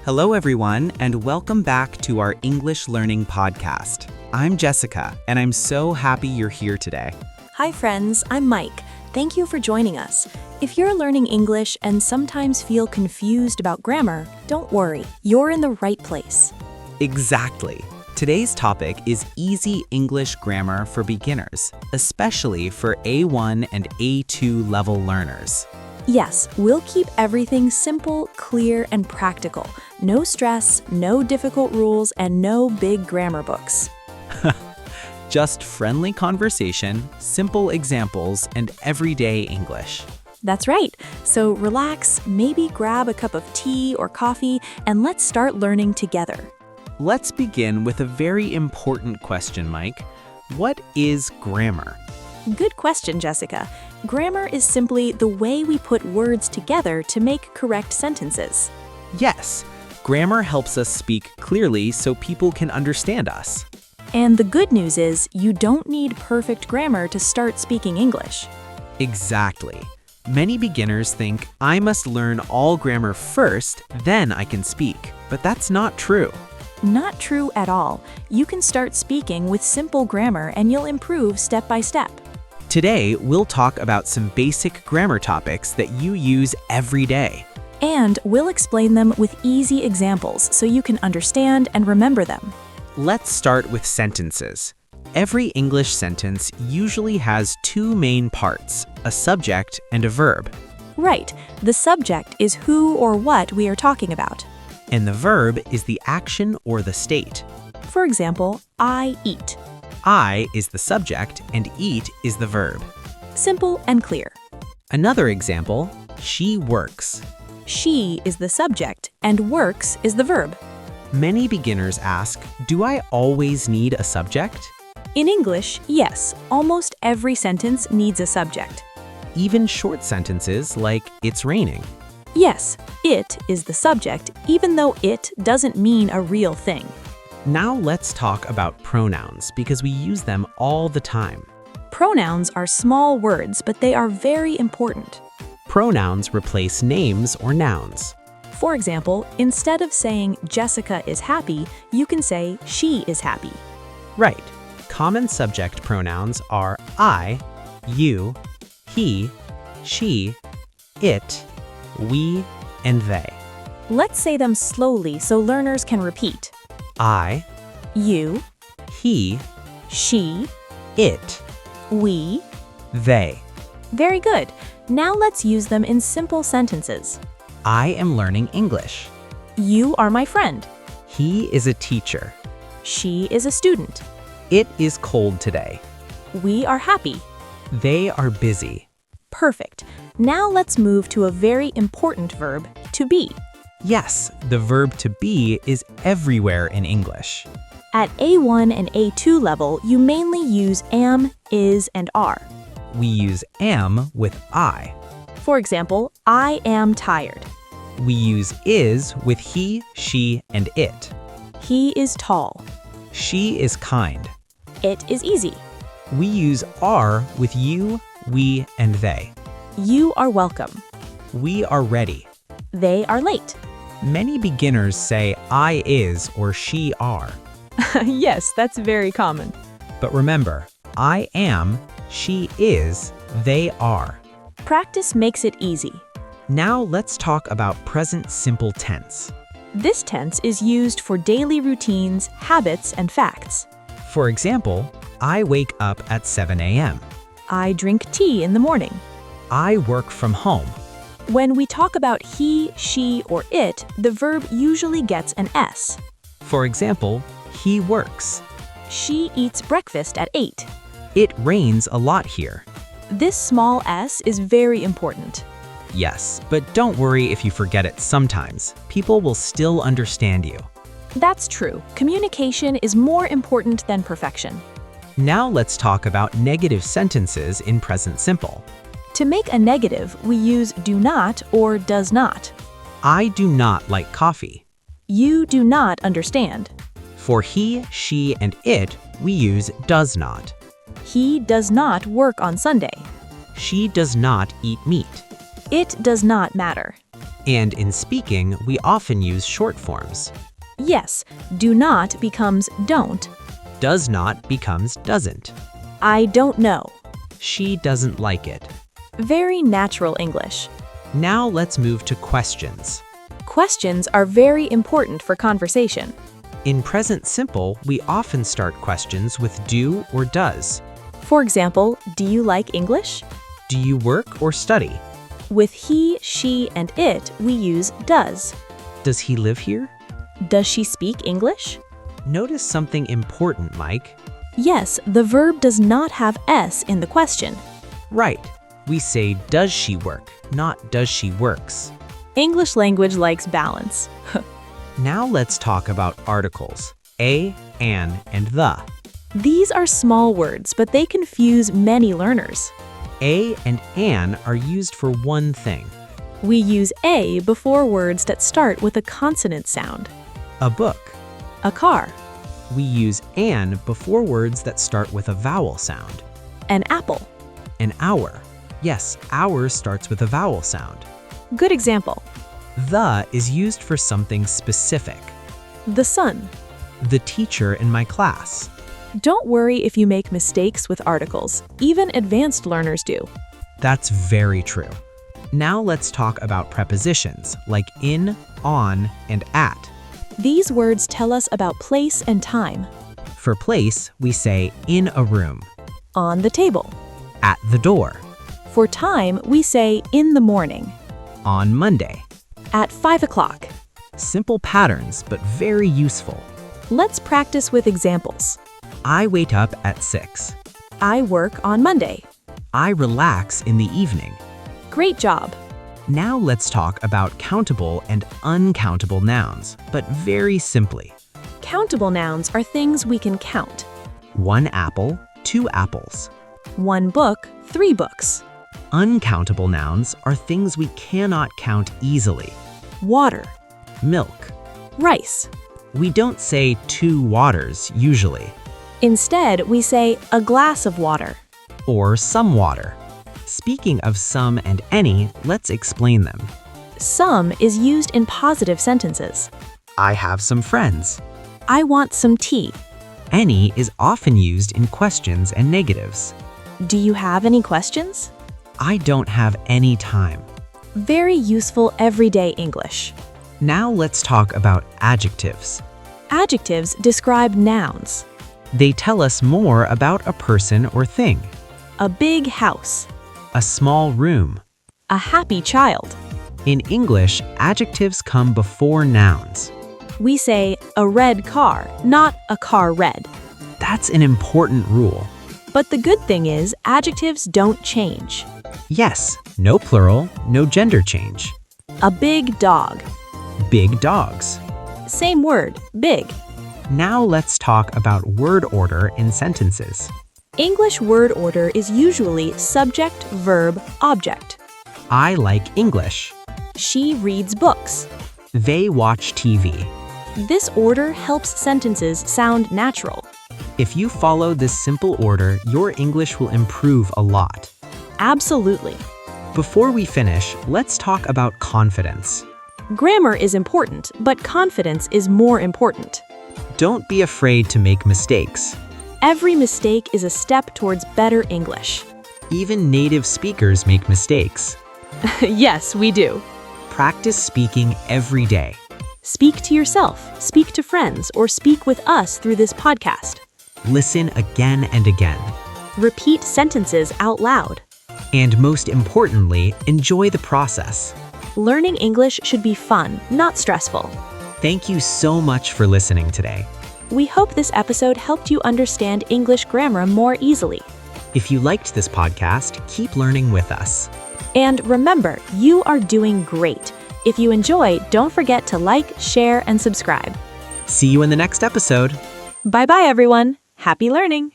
Hello, everyone, and welcome back to our English Learning Podcast. I'm Jessica, and I'm so happy you're here today. Hi friends, I'm Mike. Thank you for joining us. If you're learning English and sometimes feel confused about grammar, don't worry, you're in the right place. Exactly. Today's topic is easy English grammar for beginners, especially for A1 and A2 level learners. Yes, we'll keep everything simple, clear, and practical. No stress, no difficult rules, and no big grammar books. Just friendly conversation, simple examples, and everyday English. That's right. So relax, maybe grab a cup of tea or coffee, and let's start learning together. Let's begin with a very important question, Mike. What is grammar? Good question, Jessica. Grammar is simply the way we put words together to make correct sentences. Yes, grammar helps us speak clearly so people can understand us. And the good news is, you don't need perfect grammar to start speaking English. Exactly. Many beginners think, I must learn all grammar first, then I can speak. But that's not true. Not true at all. You can start speaking with simple grammar and you'll improve step by step. Today, we'll talk about some basic grammar topics that you use every day. And we'll explain them with easy examples so you can understand and remember them. Let's start with sentences. Every English sentence usually has two main parts, a subject and a verb. Right. The subject is who or what we are talking about. And the verb is the action or the state. For example, I eat. I is the subject and eat is the verb. Simple and clear. Another example, she works. She is the subject and works is the verb. Many beginners ask, do I always need a subject? In English, yes, almost every sentence needs a subject. Even short sentences like, it's raining. Yes, it is the subject, even though it doesn't mean a real thing. Now let's talk about pronouns because we use them all the time. Pronouns are small words, but they are very important. Pronouns replace names or nouns. For example, instead of saying Jessica is happy, you can say she is happy. Right. Common subject pronouns are I, you, he, she, it, we, and they. Let's say them slowly so learners can repeat. I, You, he, she, it, we. they. Very good. Now let's use them in simple sentences. I am learning English. You are my friend. He is a teacher. She is a student. It is cold today. We are happy. They are busy. Perfect. Now let's move to a very important verb, to be. Yes, the verb to be is everywhere in English. At A1 and A2 level, you mainly use am, is, and are. We use am with I. For example, I am tired. We use is with he, she, and it. He is tall. She is kind. It is easy. We use are with you, we, and they. You are welcome. We are ready. They are late. Many beginners say I is or she are. Yes, that's very common. But remember, I am, she is, they are. Practice makes it easy. Now let's talk about present simple tense. This tense is used for daily routines, habits, and facts. For example, I wake up at 7 a.m. I drink tea in the morning. I work from home. When we talk about he, she, or it, the verb usually gets an S. For example, he works. She eats breakfast at 8. It rains a lot here. This small s is very important. Yes, but don't worry if you forget it sometimes. People will still understand you. That's true. Communication is more important than perfection. Now let's talk about negative sentences in present simple. To make a negative, we use do not or does not. I do not like coffee. You do not understand. For he, she, and it, we use does not. He does not work on Sunday. She does not eat meat. It does not matter. And in speaking, we often use short forms. Yes, do not becomes don't. Does not becomes doesn't. I don't know. She doesn't like it. Very natural English. Now let's move to questions. Questions are very important for conversation. In present simple, we often start questions with do or does. For example, do you like English? Do you work or study? With he, she, and it, we use does. Does he live here? Does she speak English? Notice something important, Mike. Yes, the verb does not have S in the question. Right. We say does she work, not does she works. English language likes balance. Now let's talk about articles. A, an, and the. These are small words, but they confuse many learners. A and an are used for one thing. We use A before words that start with a consonant sound. A book. A car. We use an before words that start with a vowel sound. An apple. An hour. Yes, hour starts with a vowel sound. Good example. The is used for something specific. The sun. The teacher in my class. Don't worry if you make mistakes with articles. Even advanced learners do. That's very true. Now let's talk about prepositions like in, on, and at. These words tell us about place and time. For place, we say in a room, On the table. at the door, For time, we say in the morning. on Monday. At 5 o'clock. Simple patterns, but very useful. Let's practice with examples. I wake up at 6. I work on Monday. I relax in the evening. Great job. Now let's talk about countable and uncountable nouns, but very simply. Countable nouns are things we can count. 1 apple, 2 apples. 1 book, 3 books. Uncountable nouns are things we cannot count easily. Water. Milk. Rice. We don't say 2 waters usually, Instead, we say a glass of water. or some water. Speaking of some and any, let's explain them. Some is used in positive sentences. I have some friends. I want some tea. Any is often used in questions and negatives. Do you have any questions? I don't have any time. Very useful everyday English. Now let's talk about adjectives. Adjectives describe nouns. They tell us more about a person or thing. A big house. A small room. A happy child. In English, adjectives come before nouns. We say a red car, not a car red. That's an important rule. But the good thing is, adjectives don't change. Yes, no plural, no gender change. A big dog. Big dogs. Same word, big. Now let's talk about word order in sentences. English word order is usually subject, verb, object. I like English. She reads books. They watch TV. This order helps sentences sound natural. If you follow this simple order, your English will improve a lot. Absolutely. Before we finish, let's talk about confidence. Grammar is important, but confidence is more important. Don't be afraid to make mistakes. Every mistake is a step towards better English. Even native speakers make mistakes. Yes, we do. Practice speaking every day. Speak to yourself, speak to friends, or speak with us through this podcast. Listen again and again. Repeat sentences out loud. And most importantly, enjoy the process. Learning English should be fun, not stressful. Thank you so much for listening today. We hope this episode helped you understand English grammar more easily. If you liked this podcast, keep learning with us. And remember, you are doing great. If you enjoy, don't forget to like, share, and subscribe. See you in the next episode. Bye-bye, everyone. Happy learning!